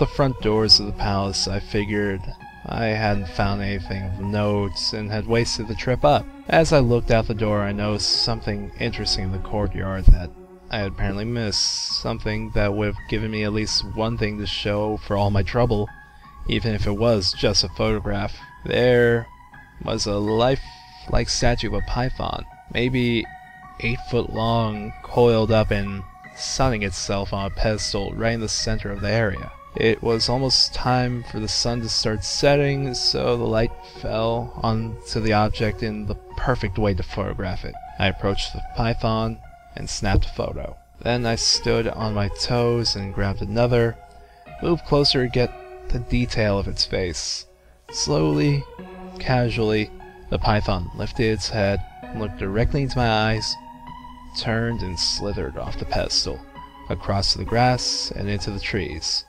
the front doors of the palace, I figured I hadn't found anything of note and had wasted the trip up. As I looked out the door, I noticed something interesting in the courtyard that I had apparently missed, something that would have given me at least one thing to show for all my trouble, even if it was just a photograph. There was a lifelike statue of a python, maybe 8 foot long, coiled up and sunning itself on a pedestal right in the center of the area. It was almost time for the sun to start setting, so the light fell onto the object in the perfect way to photograph it. I approached the python and snapped a photo. Then I stood on my toes and grabbed another, moved closer to get the detail of its face. Slowly, casually, the python lifted its head, looked directly into my eyes, turned and slithered off the pedestal, across the grass and into the trees.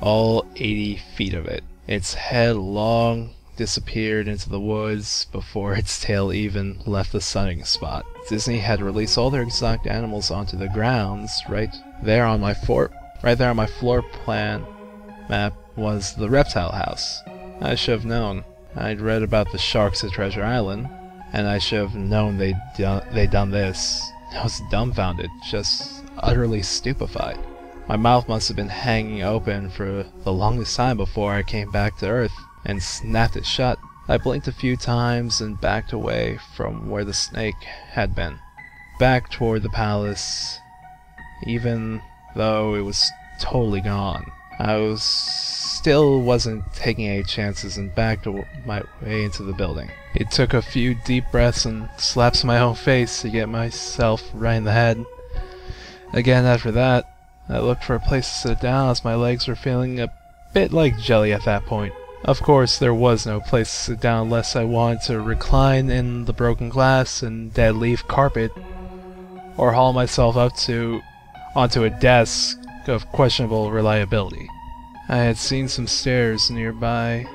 All 80 feet of it. Its head long disappeared into the woods before its tail even left the sunning spot. Disney had released all their exotic animals onto the grounds. Right there on my floor plan map was the reptile house. I should have known. I'd read about the sharks at Treasure Island, and I should have known they'd done this. I was dumbfounded, just utterly stupefied. My mouth must have been hanging open for the longest time before I came back to Earth and snapped it shut. I blinked a few times and backed away from where the snake had been, back toward the palace, even though it was totally gone. I still wasn't taking any chances and backed my way into the building. It took a few deep breaths and slaps my own face to get myself right in the head. Again after that, I looked for a place to sit down as my legs were feeling a bit like jelly at that point. Of course, there was no place to sit down unless I wanted to recline in the broken glass and dead leaf carpet, or haul myself up onto a desk of questionable reliability. I had seen some stairs nearby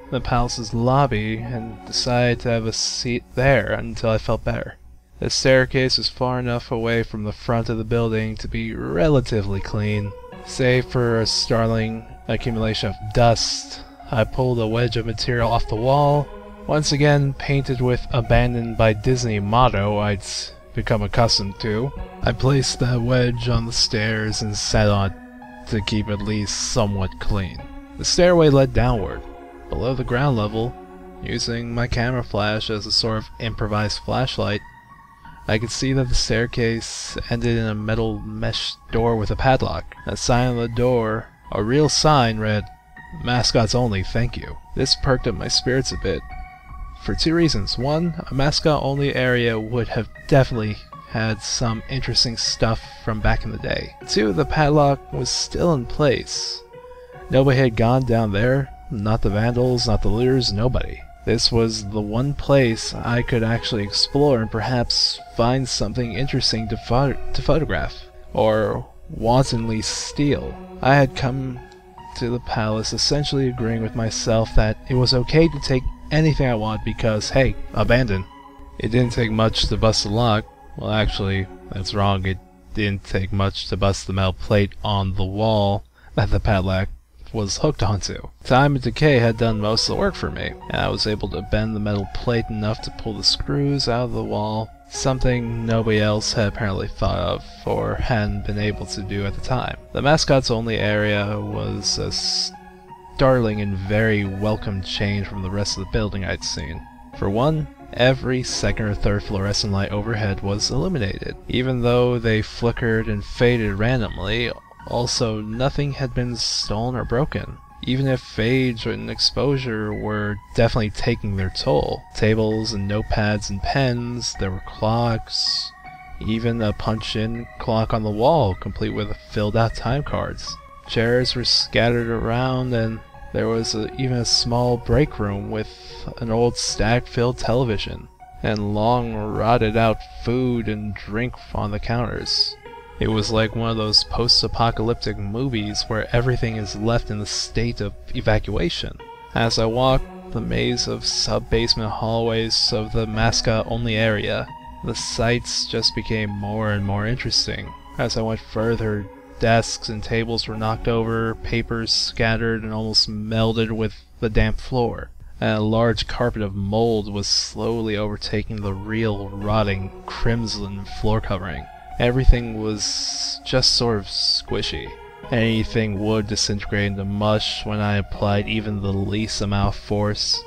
the palace's lobby and decided to have a seat there until I felt better. The staircase was far enough away from the front of the building to be relatively clean, save for a startling accumulation of dust. I pulled a wedge of material off the wall, once again painted with "Abandoned by Disney" motto I'd become accustomed to. I placed that wedge on the stairs and sat on it to keep at least somewhat clean. The stairway led downward, below the ground level. Using my camera flash as a sort of improvised flashlight, I could see that the staircase ended in a metal mesh door with a padlock. A sign on the door, a real sign, read, "Mascots only, thank you." This perked up my spirits a bit, for 2 reasons. 1, a mascot only area would have definitely had some interesting stuff from back in the day. 2, the padlock was still in place. Nobody had gone down there, not the vandals, not the looters, nobody. This was the one place I could actually explore and perhaps find something interesting to photograph, or wantonly steal. I had come to the palace essentially agreeing with myself that it was okay to take anything I want because, hey, abandoned. It didn't take much to bust the lock. Well, actually, that's wrong. It didn't take much to bust the metal plate on the wall that the padlock was hooked onto. Time and decay had done most of the work for me, and I was able to bend the metal plate enough to pull the screws out of the wall, something nobody else had apparently thought of or hadn't been able to do at the time. The mascots only area was a startling and very welcome change from the rest of the building I'd seen. For one, every second or third fluorescent light overhead was illuminated, even though they flickered and faded randomly. Also, nothing had been stolen or broken, even if age and exposure were definitely taking their toll. Tables and notepads and pens, there were clocks, even a punch-in clock on the wall, complete with filled-out time cards. Chairs were scattered around, and there was even a small break room with an old stack-filled television, and long rotted-out food and drink on the counters. It was like one of those post-apocalyptic movies where everything is left in the state of evacuation. As I walked the maze of sub-basement hallways of the mascot-only area, the sights just became more and more interesting. As I went further desks and tables were knocked over, papers scattered and almost melded with the damp floor, and a large carpet of mold was slowly overtaking the real, rotting, crimson floor covering. Everything was just sort of squishy. Anything would disintegrate into mush when I applied even the least amount of force,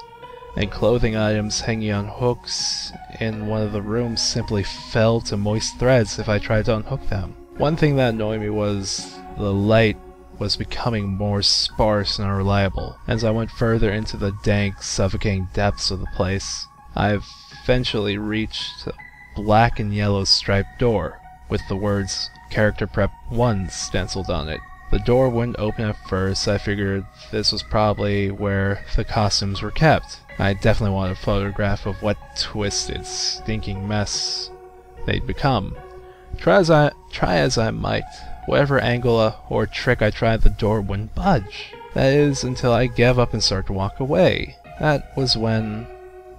and clothing items hanging on hooks in one of the rooms simply fell to moist threads if I tried to unhook them. One thing that annoyed me was the light was becoming more sparse and unreliable. As I went further into the dank, suffocating depths of the place, I eventually reached a black and yellow striped door with the words Character Prep 1 stenciled on it. The door wouldn't open at first. I figured this was probably where the costumes were kept. I definitely wanted a photograph of what twisted, stinking mess they'd become. Try as I might, whatever angle or trick I tried, the door wouldn't budge. That is, until I gave up and started to walk away. That was when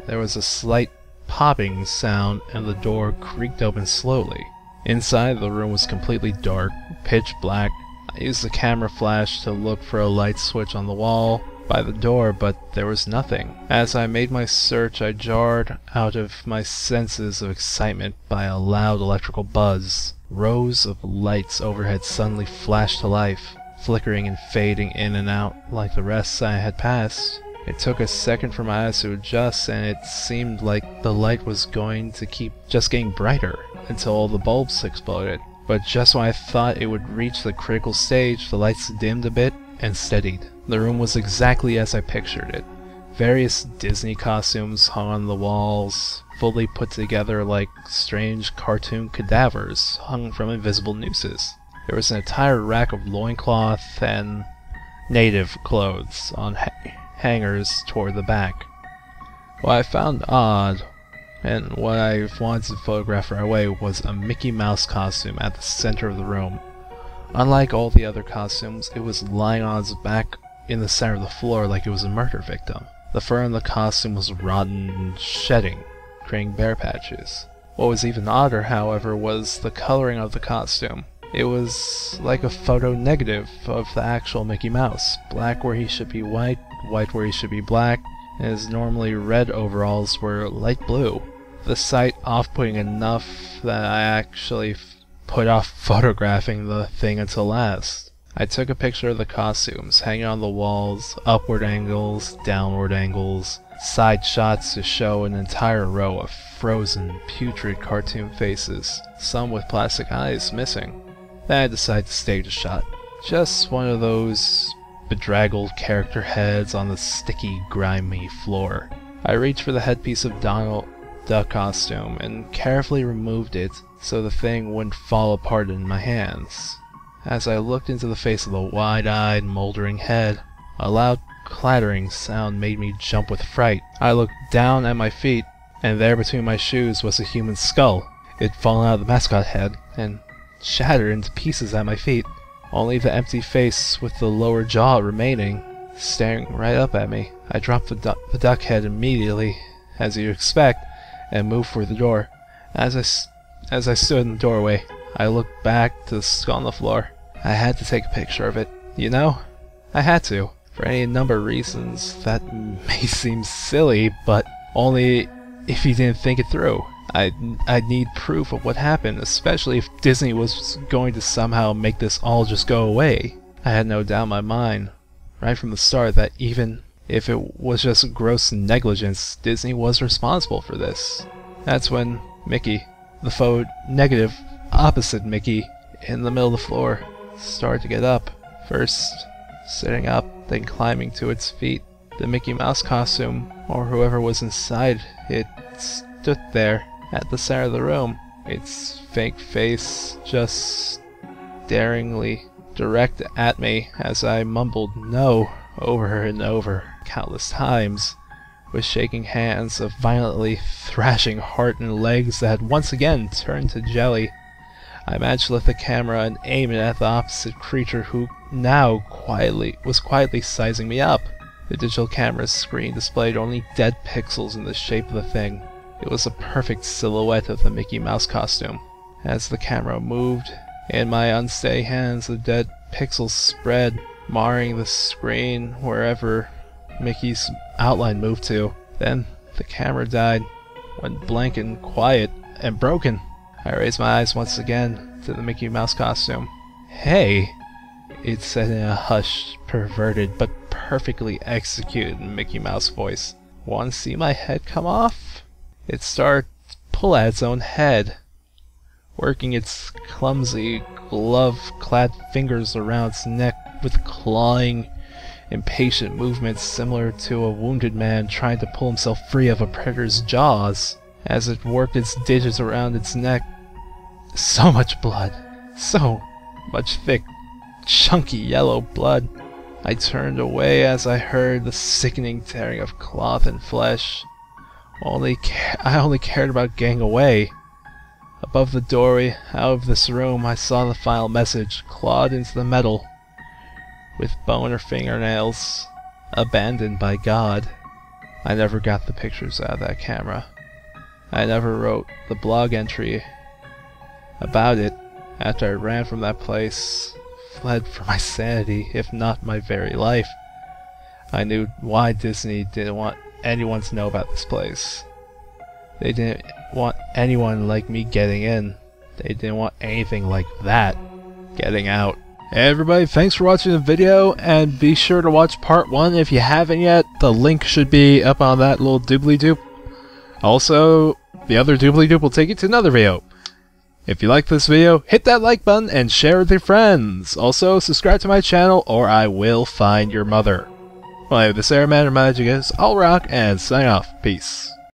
there was a slight popping sound and the door creaked open slowly. Inside, the room was completely dark, pitch black. I used the camera flash to look for a light switch on the wall by the door, but there was nothing. As I made my search, I jarred out of my senses of excitement by a loud electrical buzz. Rows of lights overhead suddenly flashed to life, flickering and fading in and out like the rest I had passed. It took a second for my eyes to adjust, and it seemed like the light was going to keep just getting brighter until all the bulbs exploded. But just when I thought it would reach the critical stage, the lights dimmed a bit and steadied. The room was exactly as I pictured it. Various Disney costumes hung on the walls, fully put together like strange cartoon cadavers hung from invisible nooses. There was an entire rack of loincloth and native clothes on hangers toward the back. What I found odd, and what I wanted to photograph right away, was a Mickey Mouse costume at the center of the room. Unlike all the other costumes, it was lying on its back in the center of the floor like it was a murder victim. The fur in the costume was rotten and shedding, creating bare patches. What was even odder, however, was the coloring of the costume. It was like a photo negative of the actual Mickey Mouse. Black where he should be white, white where he should be black, and his normally red overalls were light blue. The sight off-putting enough that I actually put off photographing the thing until last. I took a picture of the costumes hanging on the walls, upward angles, downward angles, side shots to show an entire row of frozen, putrid cartoon faces, some with plastic eyes missing. Then I decided to stage a shot. Just one of those bedraggled character heads on the sticky, grimy floor. I reached for the headpiece of Donald Duck costume and carefully removed it so the thing wouldn't fall apart in my hands. As I looked into the face of the wide-eyed, moldering head, a loud clattering sound made me jump with fright. I looked down at my feet, and there between my shoes was a human skull. It had fallen out of the mascot head and shattered into pieces at my feet. Only the empty face with the lower jaw remaining, staring right up at me. I dropped the duck head immediately, as you'd expect, and moved for the door. As I stood in the doorway, I looked back to the skull on the floor. I had to take a picture of it. You know, I had to. For any number of reasons that may seem silly, but only if you didn't think it through. I'd need proof of what happened, especially if Disney was going to somehow make this all just go away. I had no doubt in my mind, right from the start, that even if it was just gross negligence, Disney was responsible for this. That's when Mickey, the faux negative opposite Mickey, in the middle of the floor, started to get up. First sitting up, then climbing to its feet. The Mickey Mouse costume, or whoever was inside it, stood there at the center of the room, its fake face just staringly direct at me as I mumbled no over and over countless times, with shaking hands, a violently thrashing heart, and legs that had once again turned to jelly. I managed to lift the camera and aim it at the opposite creature, who now was quietly sizing me up. The digital camera's screen displayed only dead pixels in the shape of the thing. It was a perfect silhouette of the Mickey Mouse costume. As the camera moved, In my unsteady hands, the dead pixels spread, marring the screen wherever Mickey's outline moved to. Then the camera died, went blank and quiet and broken. I raised my eyes once again to the Mickey Mouse costume. "Hey," it said in a hushed, perverted, but perfectly executed Mickey Mouse voice. "Want to see my head come off?" It started to pull at its own head, working its clumsy, glove-clad fingers around its neck with clawing, impatient movements similar to a wounded man trying to pull himself free of a predator's jaws. As it worked its digits around its neck, so much blood, so much thick, chunky yellow blood. I turned away as I heard the sickening tearing of cloth and flesh. I only cared about getting away. Above the doorway out of this room, I saw the final message clawed into the metal with bone or fingernails. "Abandoned by God." I never got the pictures out of that camera. I never wrote the blog entry about it after I ran from that place, fled for my sanity, if not my very life. I knew why Disney didn't want anyone to know about this place. They didn't want anyone like me getting in. They didn't want anything like that getting out. Hey everybody, thanks for watching the video, and be sure to watch part 1 if you haven't yet. The link should be up on that little doobly-doop. Also, the other doobly-doop will take you to another video. If you like this video, hit that like button and share with your friends. Also, subscribe to my channel or I will find your mother. Well, this Airman reminded you guys, I'll rock and sign off. Peace.